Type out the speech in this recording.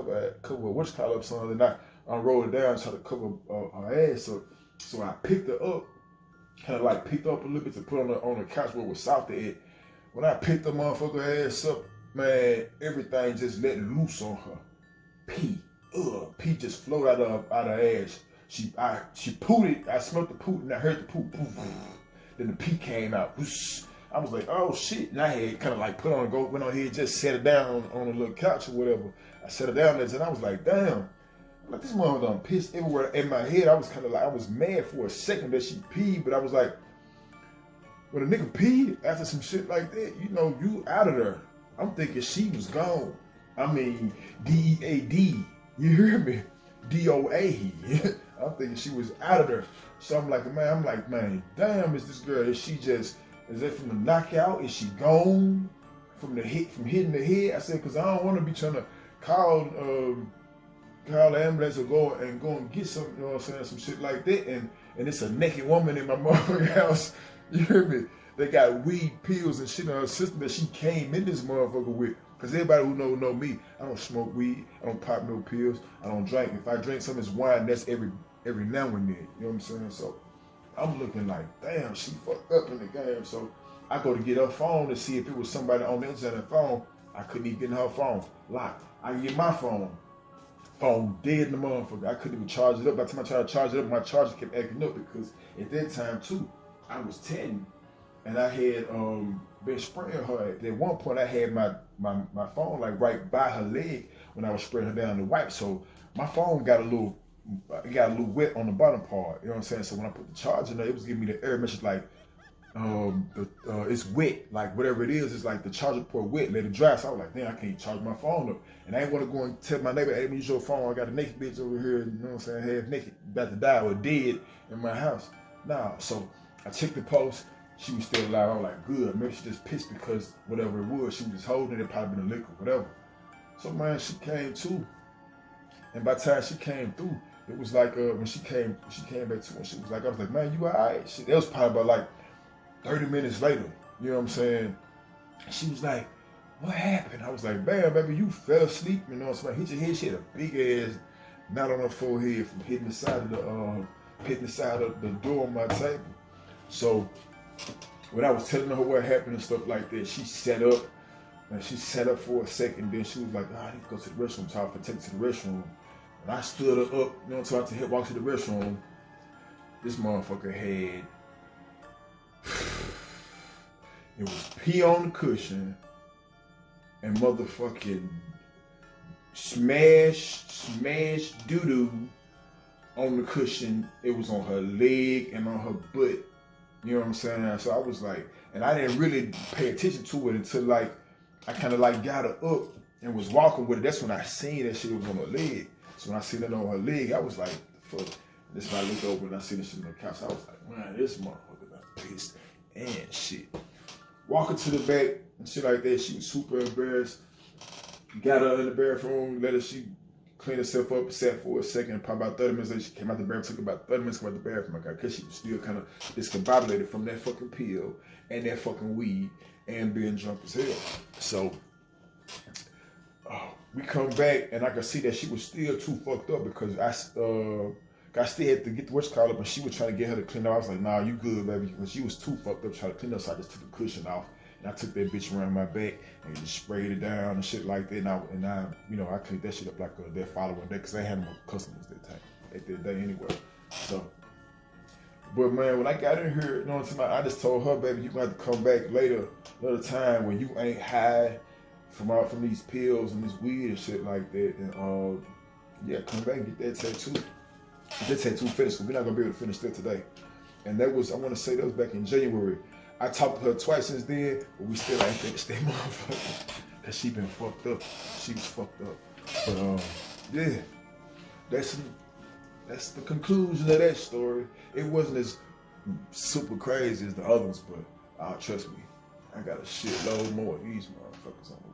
cover what's called up something, and I unrolled it down and tried to cover her ass up. So I picked her up, kind of like picked her up a little bit to put on the couch where it was soft at it. When I picked the motherfucker ass up, man, everything just let loose on her. Pee. Pee just flowed out of her ass. She pooted. I smelled the poot and I heard the poot. Then the pee came out. I was like, oh shit. And I had kind of like went on here, just set it down on a little couch or whatever. I set it down there and I was like, damn. Like, this mother done pissed everywhere. In my head, I was kind of like, I was mad for a second that she peed, but I was like, when a nigga peed after some shit like that, you know, you out of there. I'm thinking she was gone. I mean, D-E-A-D. You hear me? D-O-A. I'm thinking she was out of there. So I'm like, man, damn, is this girl? Is that from the knockout? Is she gone? From hitting the head? I said, because I don't want to be trying to call the ambulance or go and get some, you know what I'm saying, some shit like that. And it's a naked woman in my motherfucking house. You hear me? They got weed pills and shit on her system that she came in this motherfucker with. Because everybody who know me, I don't smoke weed, I don't pop no pills, I don't drink. If I drink something, it's wine, that's every now and then. You know what I'm saying? So I'm looking like, damn, she fucked up in the game. So I go to get her phone to see if it was somebody on the inside of the phone. I couldn't even get in her phone. Locked. I get my phone. Phone dead in the motherfucker. I couldn't even charge it up. By the time I tried to charge it up, my charger kept acting up because at that time too, I was 10 and I had been spraying her. At one point I had my phone like right by her leg when I was spraying her down the wipe. So my phone got a little wet on the bottom part. You know what I'm saying? So when I put the charger in there, it was giving me the error message like it's wet, like whatever it is, it's like the charger port wet, let it dry. So I was like, damn, I can't charge my phone up. And I ain't want to go and tell my neighbor, hey, let me use your phone. I got a naked bitch over here, you know what I'm saying, half naked, about to die or dead in my house. Nah, so I checked the post. She was still alive. I was like, good. Maybe she just pissed because whatever it was, she was just holding it, probably been a liquor, whatever. So man, she came too. And by the time she came through, it was like when she came back to and she was like, I was like, man, you all right? That was probably about like 30 minutes later, you know what I'm saying? She was like, what happened? I was like, bam, baby, you fell asleep, you know what I'm saying? Hit your head, she had a big ass knot on her forehead from hitting the side of the door on my table. So when I was telling her what happened and stuff like that, she sat up, and she sat up for a second, then she was like, I need to go to the restroom, so I had to take her to the restroom. And I stood her up, you know, so I had to walk to the restroom. This motherfucker had, it was pee on the cushion and motherfucking smash doo-doo on the cushion. It was on her leg and on her butt. You know what I'm saying? So I was like, and I didn't really pay attention to it until like, I kind of like got her up and was walking with it. That's when I seen that shit was on her leg. So when I seen that on her leg, I was like, fuck. This when I looked over and I seen this shit on the couch. I was like, man, this motherfucker got pissed and shit. Walking to the back and shit like that, she was super embarrassed. Got her in the bathroom, she cleaned herself up, sat for a second, probably about 30 minutes later, she came out the bathroom, took about 30 minutes to come out the bathroom, because she was still kind of discombobulated from that fucking pill and that fucking weed and being drunk as hell. So, we come back and I could see that she was still too fucked up because I still had to get the what's called up, and she was trying to get her to clean up. I was like, nah, you good, baby, because she was too fucked up trying to clean up, so I just took the cushion off. And I took that bitch around my back and just sprayed it down and shit like that. And I you know, I cleaned that shit up like that following day because I had no customers at that day anyway. So, but man, when I got in here, you know what I'm saying, I just told her, baby, you gonna have to come back later, another time when you ain't high from these pills and this weed and shit like that. And yeah, come back and get that tattoo. Get that tattoo finished, because we're not gonna be able to finish that today. And that was, I want to say that was back in January. I talked to her twice since then, but we still ain't finished that motherfucker. Cause she been fucked up. She was fucked up. But yeah, that's the conclusion of that story. It wasn't as super crazy as the others, but trust me, I got a shitload more of these motherfuckers on the